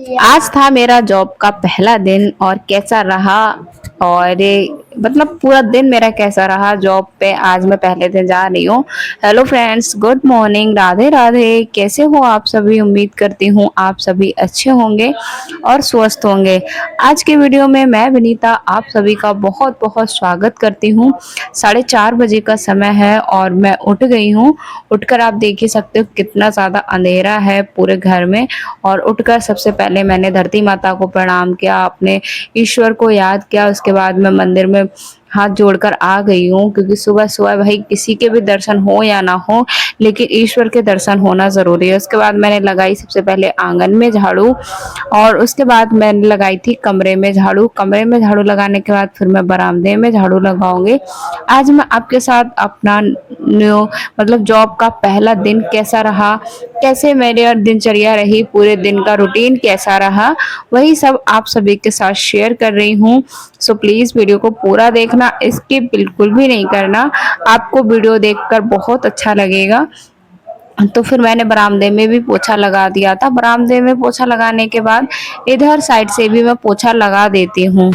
आज था मेरा जॉब का पहला दिन और कैसा रहा। और मतलब पूरा दिन मेरा कैसा रहा जॉब पे। आज मैं पहले दिन जा रही हूँ। Hello friends, good morning, Radhe Radhe. कैसे हो आप सभी? उम्मीद करती हूँ आप सभी अच्छे होंगे और स्वस्थ होंगे। आज के वीडियो में मैं विनीता आप सभी का बहुत बहुत स्वागत करती हूँ। 4:30 बजे का समय है और मैं उठ गई हूँ। उठकर आप देख ही सकते हो कितना ज़्यादा अंधेरा है पूरे घर में। और उठकर सबसे पहले मैंने धरती माता को प्रणाम किया, अपने ईश्वर को याद किया। उसके बाद मैं मंदिर में हाथ जोड़कर आ गई हूँ, क्योंकि सुबह सुबह भाई किसी के भी दर्शन हो या ना हो, लेकिन ईश्वर के दर्शन होना ज़रूरी है। उसके बाद मैंने लगाई सबसे पहले आंगन में झाड़ू, और उसके बाद मैंने लगाई थी कमरे में झाड़ू। कमरे में झाड़ू लगाने के बाद फिर मैं बरामदे में झाड़ू लगाऊंगी। आज मैं आपके साथ अपना न्यू मतलब जॉब का पहला दिन कैसा रहा, कैसे मेरी दिनचर्या रही, पूरे दिन का रूटीन कैसा रहा, वही सब आप सभी के साथ शेयर कर रही हूँ। सो प्लीज़ वीडियो को पूरा देखना, स्किप बिल्कुल भी नहीं करना। आपको वीडियो देखकर बहुत अच्छा लगेगा। तो फिर मैंने बरामदे में भी पोछा लगा दिया था। बरामदे में पोछा लगाने के बाद इधर साइड से भी मैं पोछा लगा देती हूँ।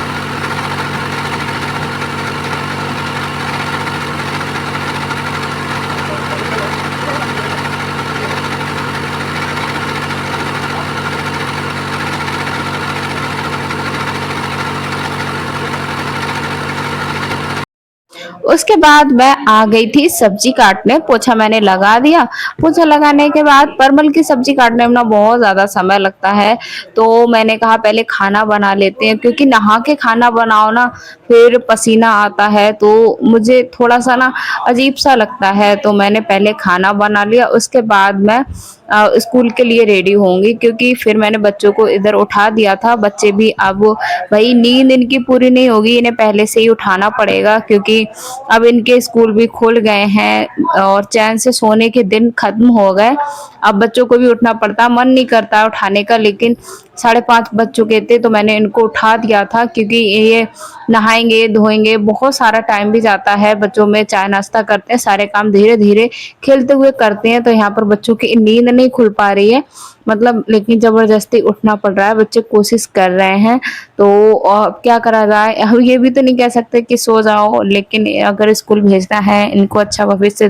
उसके बाद मैं आ गई थी सब्जी काटने। पोछा मैंने लगा दिया। पोछा लगाने के बाद परवल की सब्जी काटने में ना बहुत ज़्यादा समय लगता है, तो मैंने कहा पहले खाना बना लेते हैं, क्योंकि नहा के खाना बनाओ ना, फिर पसीना आता है तो मुझे थोड़ा सा ना अजीब सा लगता है। तो मैंने पहले खाना बना लिया, उसके बाद मैं स्कूल के लिए रेडी होंगी, क्योंकि फिर मैंने बच्चों को इधर उठा दिया था। बच्चे भी अब भाई नींद इनकी पूरी नहीं होगी, इन्हें पहले से ही उठाना पड़ेगा, क्योंकि अब इनके स्कूल भी खुल गए हैं और चैन से सोने के दिन खत्म हो गए। अब बच्चों को भी उठना पड़ता, मन नहीं करता उठाने का, लेकिन 5:30 बज चुके थे तो मैंने इनको उठा दिया था, क्योंकि ये नहाएंगे धोएंगे, बहुत सारा टाइम भी जाता है बच्चों में। चाय नाश्ता करते हैं, सारे काम धीरे धीरे खेलते हुए करते हैं, तो यहाँ पर बच्चों की नींद नहीं खुल पा रही है, मतलब लेकिन जबरदस्ती उठना पड़ रहा है। बच्चे कोशिश कर रहे हैं, तो अब क्या करा जाए। अब ये भी तो नहीं कह सकते कि सो जाओ, लेकिन अगर स्कूल भेजना है, इनको अच्छा भविष्य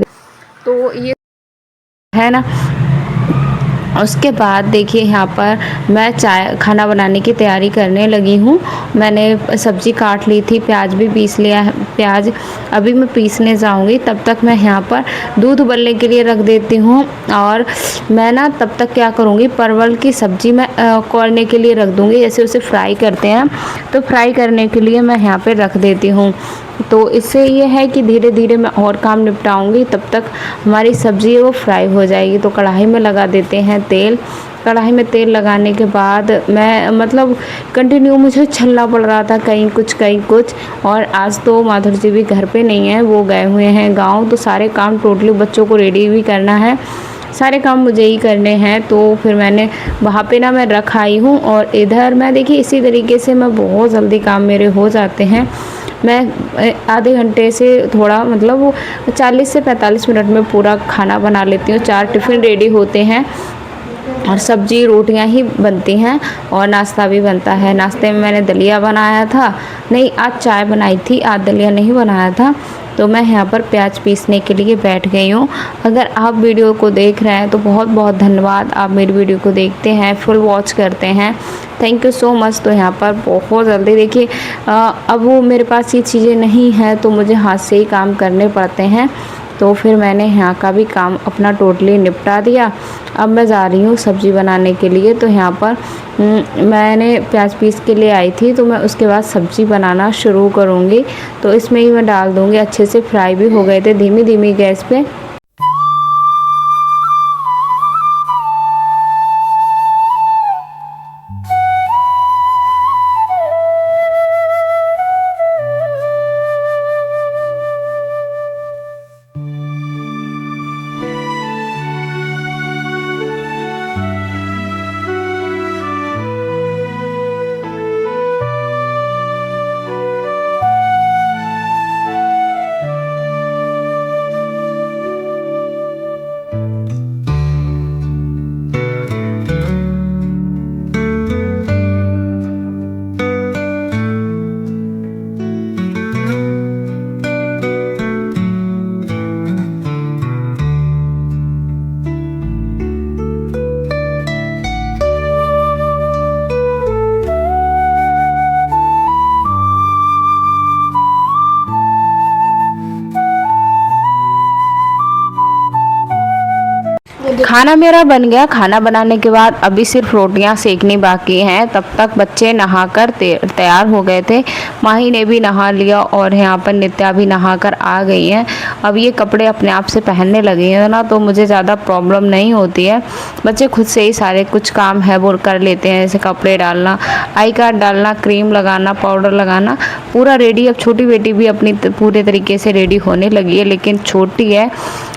तो ये है ना। उसके बाद देखिए यहाँ पर मैं चाय खाना बनाने की तैयारी करने लगी हूँ। मैंने सब्ज़ी काट ली थी, प्याज भी पीस लिया है। प्याज अभी मैं पीसने जाऊँगी, तब तक मैं यहाँ पर दूध उबलने के लिए रख देती हूँ। और मैं ना तब तक क्या करूँगी, परवल की सब्ज़ी मैं कौरने के लिए रख दूँगी। जैसे उसे फ्राई करते हैं, तो फ्राई करने के लिए मैं यहाँ पर रख देती हूँ। तो इससे ये है कि धीरे धीरे मैं और काम निपटाऊंगी, तब तक हमारी सब्ज़ी है वो फ्राई हो जाएगी। तो कढ़ाई में लगा देते हैं तेल। कढ़ाई में तेल लगाने के बाद मैं मतलब कंटिन्यू मुझे छलना पड़ रहा था, कहीं कुछ कहीं कुछ। और आज तो माधुर जी भी घर पे नहीं है, वो गए हुए हैं गाँव, तो सारे काम टोटली बच्चों को रेडी भी करना है, सारे काम मुझे ही करने हैं। तो फिर मैंने वहाँ पे ना मैं रख आई हूँ, और इधर मैं देखिए इसी तरीके से मैं बहुत जल्दी काम मेरे हो जाते हैं। मैं आधे घंटे से थोड़ा मतलब वो 40 से 45 मिनट में पूरा खाना बना लेती हूँ। 4 टिफ़िन रेडी होते हैं और सब्जी रोटियां ही बनती हैं, और नाश्ता भी बनता है। नाश्ते में मैंने दलिया बनाया था, नहीं आज चाय बनाई थी, आज दलिया नहीं बनाया था। तो मैं यहाँ पर प्याज पीसने के लिए बैठ गई हूँ। अगर आप वीडियो को देख रहे हैं तो बहुत बहुत धन्यवाद, आप मेरी वीडियो को देखते हैं, फुल वॉच करते हैं, थैंक यू सो मच। तो यहाँ पर बहुत जल्दी देखिए अब वो मेरे पास ये चीज़ें नहीं हैं, तो मुझे हाथ से ही काम करने पड़ते हैं। तो फिर मैंने यहाँ का भी काम अपना टोटली निपटा दिया। अब मैं जा रही हूँ सब्ज़ी बनाने के लिए। तो यहाँ पर मैंने प्याज पीस के लिए आई थी, तो मैं उसके बाद सब्ज़ी बनाना शुरू करूँगी। तो इसमें ही मैं डाल दूँगी। अच्छे से फ्राई भी हो गए थे धीमी धीमी गैस पे। खाना मेरा बन गया। खाना बनाने के बाद अभी सिर्फ रोटियां सेकनी बाकी हैं। तब तक बच्चे नहाकर तैयार हो गए थे। माही ने भी नहा लिया और यहाँ पर नित्या भी नहाकर आ गई हैं। अब ये कपड़े अपने आप से पहनने लगी हैं ना, तो मुझे ज़्यादा प्रॉब्लम नहीं होती है। बच्चे खुद से ही सारे कुछ काम है वो कर लेते हैं, जैसे कपड़े डालना, आई कार्ड डालना, क्रीम लगाना, पाउडर लगाना, पूरा रेडी। अब छोटी बेटी भी अपनी पूरे तरीके से रेडी होने लगी है, लेकिन छोटी है,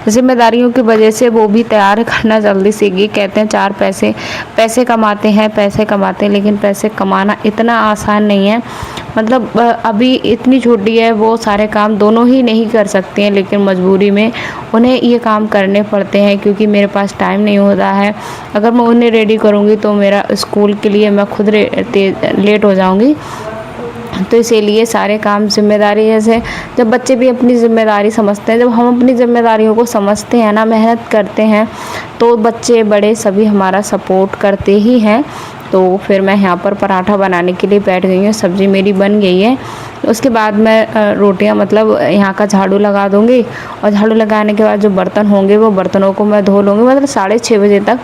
जिम्मेदारियों की वजह से वो भी तैयार करना जल्दी सीख गई। कहते हैं चार पैसे पैसे कमाते हैं, पैसे कमाते हैं, लेकिन पैसे कमाना इतना आसान नहीं है। मतलब अभी इतनी छोटी है, वो सारे काम दोनों ही नहीं कर सकती हैं, लेकिन मजबूरी में उन्हें ये काम करने पड़ते हैं, क्योंकि मेरे पास टाइम नहीं होता है। अगर मैं उन्हें रेडी करूँगी तो मेरा स्कूल के लिए मैं खुद लेट हो जाऊँगी। तो इसीलिए सारे काम जिम्मेदारी, जैसे जब बच्चे भी अपनी ज़िम्मेदारी समझते हैं, जब हम अपनी ज़िम्मेदारियों को समझते हैं ना, मेहनत करते हैं, तो बच्चे बड़े सभी हमारा सपोर्ट करते ही हैं। तो फिर मैं यहाँ पर पराठा बनाने के लिए बैठ गई हूँ। सब्ज़ी मेरी बन गई है। उसके बाद मैं रोटियाँ मतलब यहाँ का झाड़ू लगा दूँगी, और झाड़ू लगाने के बाद जो बर्तन होंगे वो बर्तनों को मैं धो लूँगी। मतलब 6:30 बजे तक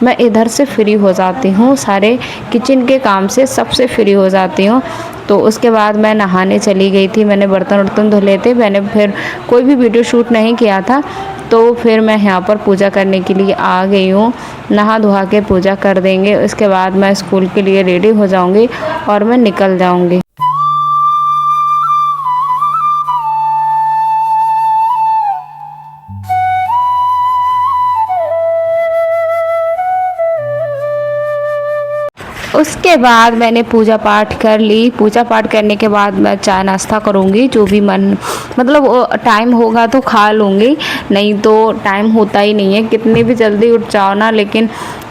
मैं इधर से फ्री हो जाती हूँ, सारे किचन के काम से सबसे फ्री हो जाती हूँ। तो उसके बाद मैं नहाने चली गई थी। मैंने बर्तन वर्तन धुले थे, मैंने फिर कोई भी वीडियो शूट नहीं किया था। तो फिर मैं यहाँ पर पूजा करने के लिए आ गई हूँ। नहा धोआ के पूजा कर देंगे, उसके बाद मैं स्कूल के लिए रेडी हो जाऊँगी और मैं निकल जाऊँगी। उसके बाद मैंने पूजा पाठ कर ली। पूजा पाठ करने के बाद मैं चाय नाश्ता करूँगी, जो भी मन मतलब टाइम होगा तो खा लूँगी, नहीं तो टाइम होता ही नहीं है। कितनी भी जल्दी उठ जाओ ना, लेकिन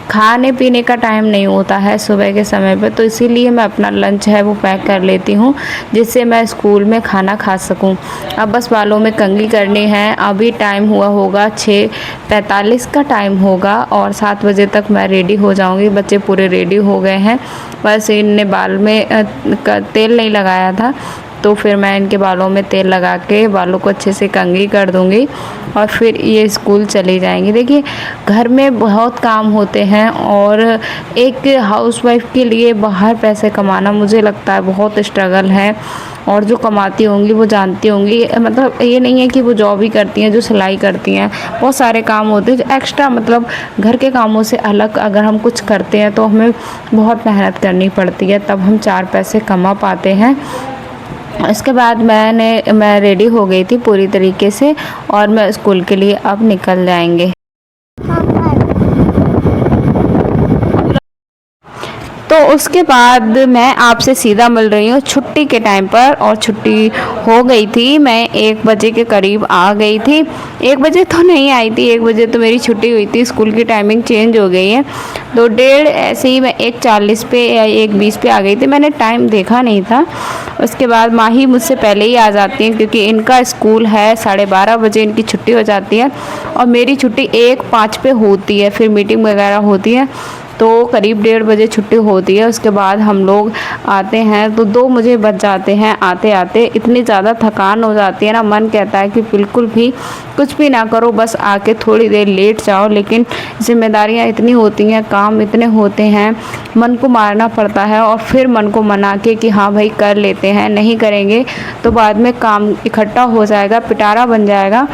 खाने पीने का टाइम नहीं होता है सुबह के समय पे। तो इसीलिए मैं अपना लंच है वो पैक कर लेती हूँ, जिससे मैं स्कूल में खाना खा सकूँ। अब बस बालों में कंघी करनी है। अभी टाइम हुआ होगा 6:45 का टाइम होगा, और 7 बजे तक मैं रेडी हो जाऊँगी। बच्चे पूरे रेडी हो गए हैं, बस इनने बाल में तेल नहीं लगाया था, तो फिर मैं इनके बालों में तेल लगा के बालों को अच्छे से कंघी कर दूंगी, और फिर ये स्कूल चली जाएंगी। देखिए, घर में बहुत काम होते हैं, और एक हाउसवाइफ के लिए बाहर पैसे कमाना मुझे लगता है बहुत स्ट्रगल है। और जो कमाती होंगी वो जानती होंगी, मतलब ये नहीं है कि वो जॉब ही करती हैं, जो सिलाई करती हैं, बहुत सारे काम होते हैं जो एक्स्ट्रा, मतलब घर के कामों से अलग अगर हम कुछ करते हैं तो हमें बहुत मेहनत करनी पड़ती है, तब हम 4 पैसे कमा पाते हैं। इसके बाद मैं रेडी हो गई थी पूरी तरीके से, और मैं स्कूल के लिए अब निकल जाएंगे। तो उसके बाद मैं आपसे सीधा मिल रही हूँ छुट्टी के टाइम पर, और छुट्टी हो गई थी। मैं 1 बजे के करीब आ गई थी। 1 बजे तो नहीं आई थी, 1 बजे तो मेरी छुट्टी हुई थी, स्कूल की टाइमिंग चेंज हो गई है। तो 1:30 ऐसे ही मैं 1:40 पे या 1:20 पे आ गई थी, मैंने टाइम देखा नहीं था। उसके बाद माही मुझसे पहले ही आ जाती हैं, क्योंकि इनका स्कूल है 12:30 बजे इनकी छुट्टी हो जाती है, और मेरी छुट्टी 1:05 पे होती है, फिर मीटिंग वगैरह होती है, तो करीब 1:30 बजे छुट्टी होती है। उसके बाद हम लोग आते हैं तो 2 मुझे बज जाते हैं आते आते। इतनी ज़्यादा थकान हो जाती है ना, मन कहता है कि बिल्कुल भी कुछ भी ना करो, बस आके थोड़ी देर लेट जाओ, लेकिन जिम्मेदारियां इतनी होती हैं, काम इतने होते हैं, मन को मारना पड़ता है, और फिर मन को मना के कि हाँ भाई कर लेते हैं, नहीं करेंगे तो बाद में काम इकट्ठा हो जाएगा, पिटारा बन जाएगा,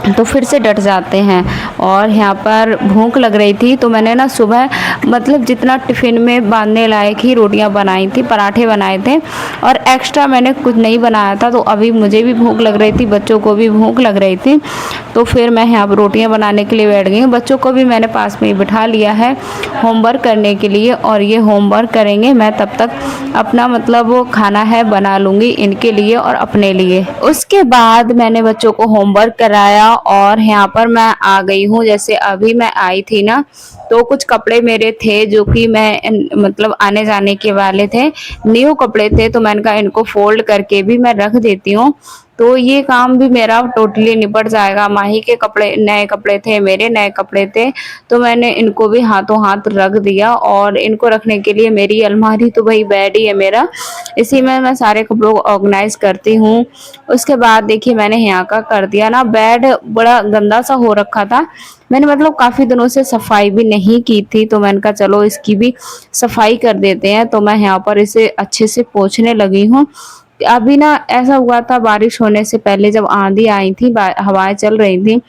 तो फिर से डट जाते हैं। और यहाँ पर भूख लग रही थी, तो मैंने ना सुबह मतलब जितना टिफ़िन में बांधने लायक ही रोटियाँ बनाई थी, पराठे बनाए थे, और एक्स्ट्रा मैंने कुछ नहीं बनाया था। तो अभी मुझे भी भूख लग रही थी, बच्चों को भी भूख लग रही थी, तो फिर मैं यहाँ पर रोटियाँ बनाने के लिए बैठ गई हूँ। बच्चों को भी मैंने पास में ही बिठा लिया है होमवर्क करने के लिए, और ये होमवर्क करेंगे, मैं तब तक अपना मतलब वो खाना है बना लूँगी इनके लिए और अपने लिए। उसके बाद मैंने बच्चों को होमवर्क कराया, और यहाँ पर मैं आ गई हूँ। जैसे अभी मैं आई थी ना, तो कुछ कपड़े मेरे थे जो कि मैं मतलब आने जाने के वाले थे, न्यू कपड़े थे, तो मैंने कहा इनको फोल्ड करके भी मैं रख देती हूँ, तो ये काम भी मेरा टोटली निपट जाएगा। माही के कपड़े नए कपड़े थे, मेरे नए कपड़े थे, तो मैंने इनको भी हाथों हाथ रख दिया और इनको रखने के लिए मेरी अलमारी तो भई बेड ही है मेरा, इसी में मैं सारे कपड़ों को ऑर्गेनाइज़ करती हूँ। उसके बाद देखिए मैंने यहाँ का कर दिया ना, बेड बड़ा गंदा सा हो रखा था। मैंने मतलब काफ़ी दिनों से सफाई भी नहीं की थी, तो मैंने कहा चलो इसकी भी सफाई कर देते हैं। तो मैं यहाँ पर इसे अच्छे से पोंछने लगी हूँ। अभी ना ऐसा हुआ था, बारिश होने से पहले जब आंधी आई थी, हवाएं चल रही थी,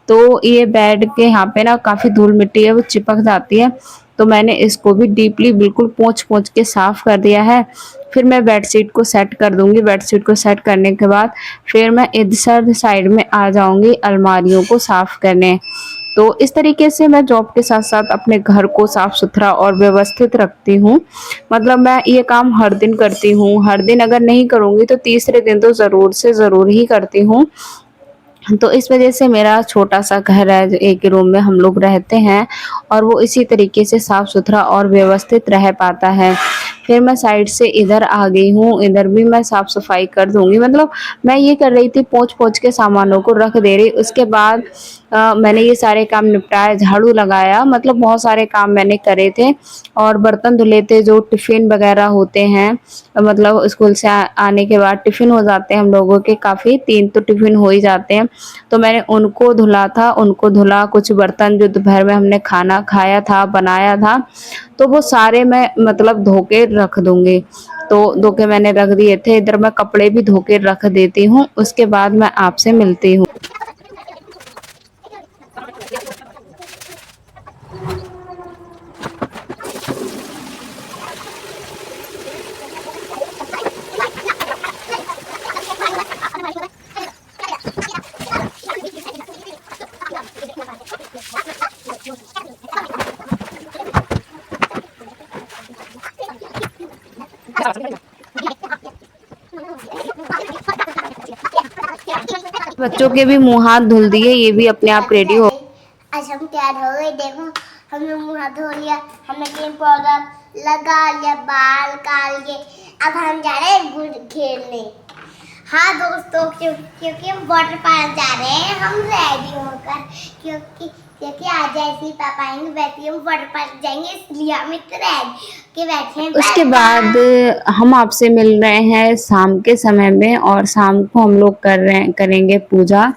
तो ये बेड के यहाँ पे ना काफ़ी धूल मिट्टी है वो चिपक जाती है। तो मैंने इसको भी डीपली बिल्कुल पोंछ पोंछ के साफ कर दिया है। फिर मैं बेडशीट को सेट कर दूंगी। बेडशीट को सेट करने के बाद फिर मैं इधर साइड में आ जाऊंगी अलमारियों को साफ करने। तो इस तरीके से मैं जॉब के साथ साथ अपने घर को साफ सुथरा और व्यवस्थित रखती हूँ। मतलब मैं ये काम हर दिन करती हूँ, हर दिन अगर नहीं करूँगी तो तीसरे दिन तो ज़रूर से ज़रूर ही करती हूँ। तो इस वजह से मेरा छोटा-सा घर है, जो एक ही रूम में हम लोग रहते हैं और वो इसी तरीके से साफ-सुथरा और व्यवस्थित रह पाता है। फिर मैं साइड से इधर आ गई हूँ, इधर भी मैं साफ-सफाई कर दूँगी। मतलब मैं ये कर रही थी, पोंछ-पोंछ के सामानों को रख दे रही। उसके बाद मैंने ये सारे काम निपटाए, झाड़ू लगाया, मतलब बहुत सारे काम मैंने करे थे और बर्तन धुले थे, जो टिफ़िन वगैरह होते हैं, मतलब स्कूल से आने के बाद टिफ़िन हो जाते हैं हम लोगों के काफ़ी, 3 तो टिफ़िन हो ही जाते हैं। तो मैंने उनको धुला था, उनको धुला, कुछ बर्तन जो दोपहर में हमने खाना खाया था, बनाया था, तो वो सारे मैं मतलब धो के रख दूँगी। तो धो के मैंने रख दिए थे, इधर मैं कपड़े भी धो के रख देती हूँ, उसके बाद मैं आपसे मिलती हूँ। बच्चों के भी मुँह हाथ धुल दिए, ये भी अपने आप रेडी हो। आज हम तैयार हो गए, देखो हमने मुंह हाथ धो लिया, हमने क्रीम पाउडर लगा लिया, बाल काट लिए। अब हम जा रहे हैं गुड खेलने। हाँ दोस्तों, क्योंकि हम वाटर पार्क जा रहे हैं हम रेडी होकर, क्योंकि क्योंकि आज जैसे ही पापा आएंगे वैसे ही हम वाटर पार्क जाएंगे, इसलिए हम इतने रेडी के बैठे हैं। उसके बाद हम आपसे मिल रहे हैं शाम के समय में और शाम को हम लोग करेंगे पूजा।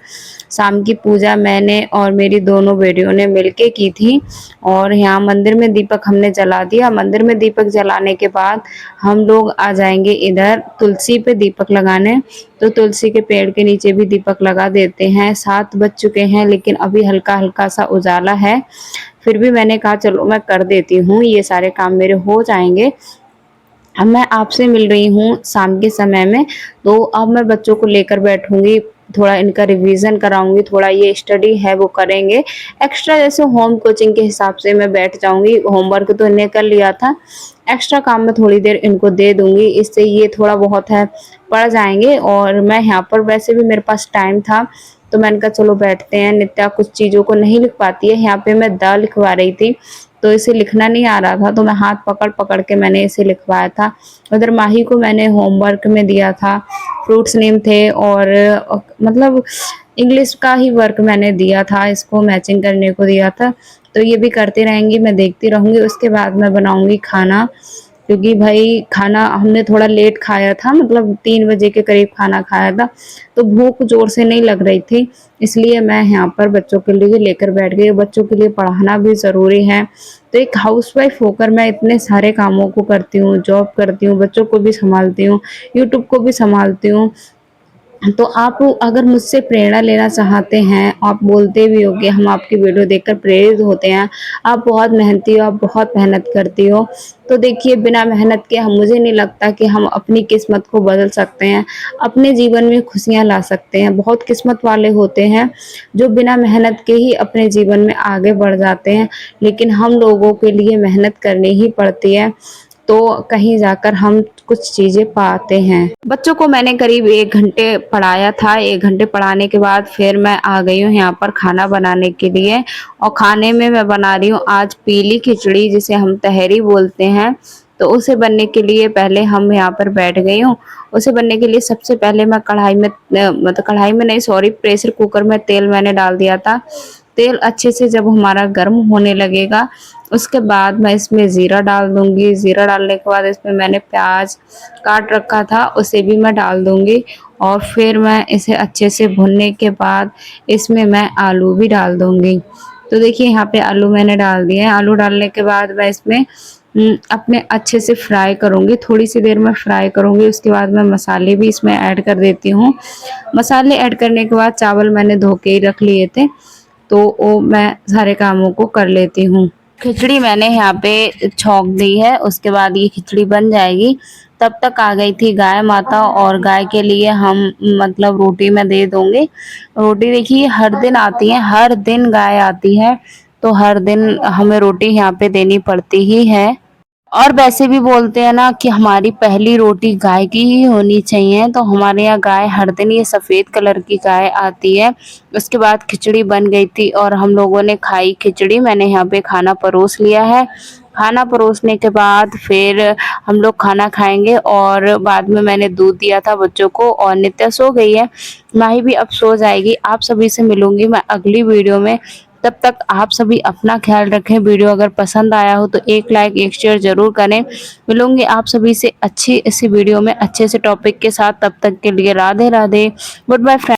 शाम की पूजा मैंने और मेरी दोनों बेटियों ने मिलके की थी और यहाँ मंदिर में दीपक हमने जला दिया। मंदिर में दीपक जलाने के बाद हम लोग आ जाएंगे इधर तुलसी पे दीपक लगाने। तो तुलसी के पेड़ के नीचे भी दीपक लगा देते हैं। 7 बज चुके हैं लेकिन अभी हल्का-हल्का सा उजाला है। फिर भी मैंने कहा चलो मैं कर देती हूँ, ये सारे काम मेरे हो जाएँगे। अब मैं आपसे मिल रही हूँ शाम के समय में, तो अब मैं बच्चों को लेकर बैठूँगी, थोड़ा इनका रिवीज़न कराऊँगी, थोड़ा ये स्टडी है वो करेंगे। एक्स्ट्रा जैसे होम कोचिंग के हिसाब से मैं बैठ जाऊँगी, होमवर्क तो इन्हें कर लिया था, एक्स्ट्रा काम मैं थोड़ी देर इनको दे दूँगी, इससे ये थोड़ा बहुत है पढ़ जाएँगे। और मैं यहाँ पर वैसे भी मेरे पास टाइम था, तो मैंने कहा चलो बैठते हैं। नित्या कुछ चीज़ों को नहीं लिख पाती है, यहाँ पे मैं द लिखवा रही थी, तो इसे लिखना नहीं आ रहा था, तो मैं हाथ पकड़-पकड़ के मैंने इसे लिखवाया था। उधर माही को मैंने होमवर्क में दिया था, फ्रूट्स नेम थे और मतलब इंग्लिश का ही वर्क मैंने दिया था, इसको मैचिंग करने को दिया था। तो ये भी करती रहेंगी, मैं देखती रहूँगी। उसके बाद मैं बनाऊँगी खाना, क्योंकि भाई खाना हमने थोड़ा लेट खाया था, मतलब 3 बजे के करीब खाना खाया था, तो भूख ज़ोर से नहीं लग रही थी, इसलिए मैं यहाँ पर बच्चों के लिए लेकर बैठ गई। बच्चों के लिए पढ़ाना भी ज़रूरी है। तो एक हाउसवाइफ होकर मैं इतने सारे कामों को करती हूँ, जॉब करती हूँ, बच्चों को भी सँभालती हूँ, यूट्यूब को भी सँभालती हूँ। तो आप अगर मुझसे प्रेरणा लेना चाहते हैं, आप बोलते भी हो कि हम आपकी वीडियो देखकर प्रेरित होते हैं, आप बहुत मेहनती हो, आप बहुत मेहनत करती हो, तो देखिए बिना मेहनत के हम मुझे नहीं लगता कि हम अपनी किस्मत को बदल सकते हैं, अपने जीवन में खुशियाँ ला सकते हैं। बहुत किस्मत वाले होते हैं जो बिना मेहनत के ही अपने जीवन में आगे बढ़ जाते हैं, लेकिन हम लोगों के लिए मेहनत करनी ही पड़ती है, तो कहीं जाकर हम कुछ चीज़ें पाते हैं। बच्चों को मैंने करीब 1 घंटे पढ़ाया था, 1 घंटे पढ़ाने के बाद फिर मैं आ गई हूँ यहाँ पर खाना बनाने के लिए। और खाने में मैं बना रही हूँ आज पीली खिचड़ी, जिसे हम तहरी बोलते हैं। तो उसे बनने के लिए पहले हम यहाँ पर बैठ गई हूँ। उसे बनने के लिए सबसे पहले मैं कढ़ाई में मतलब कढ़ाई में नहीं सॉरी प्रेशर कुकर में तेल मैंने डाल दिया था। तेल अच्छे से जब हमारा गर्म होने लगेगा उसके बाद मैं इसमें ज़ीरा डाल दूँगी। ज़ीरा डालने के बाद इसमें मैंने प्याज काट रखा था उसे भी मैं डाल दूँगी और फिर मैं इसे अच्छे से भुनने के बाद इसमें मैं आलू भी डाल दूँगी। तो देखिए यहाँ पे आलू मैंने डाल दिए हैं। आलू डालने के बाद मैं इसमें अपने अच्छे से फ्राई करूँगी, थोड़ी सी देर में फ्राई करूँगी। उसके बाद मैं मसाले भी इसमें ऐड कर देती हूँ। मसाले ऐड करने के बाद चावल मैंने धो के ही रख लिए थे, तो वो मैं सारे कामों को कर लेती हूँ। खिचड़ी मैंने यहाँ पे छौंक दी है, उसके बाद ये खिचड़ी बन जाएगी। तब तक आ गई थी गाय माता और गाय के लिए हम मतलब रोटी मैं दे दूँगी। रोटी देखिए हर दिन आती है, हर दिन गाय आती है, तो हर दिन हमें रोटी यहाँ पे देनी पड़ती ही है। और वैसे भी बोलते हैं ना कि हमारी पहली रोटी गाय की ही होनी चाहिए, तो हमारे यहाँ गाय हर दिन ये सफ़ेद कलर की गाय आती है। उसके बाद खिचड़ी बन गई थी और हम लोगों ने खाई खिचड़ी। मैंने यहाँ पे खाना परोस लिया है। खाना परोसने के बाद फिर हम लोग खाना खाएंगे और बाद में मैंने दूध दिया था बच्चों को और नित्या सो गई है। माही भी अब सो जाएगी। आप सभी से मिलूंगी मैं अगली वीडियो में। तब तक आप सभी अपना ख्याल रखें। वीडियो अगर पसंद आया हो तो एक लाइक एक शेयर ज़रूर करें। मिलूंगी आप सभी से अच्छी इसी वीडियो में अच्छे से टॉपिक के साथ। तब तक के लिए Radhe Radhe, goodbye friends.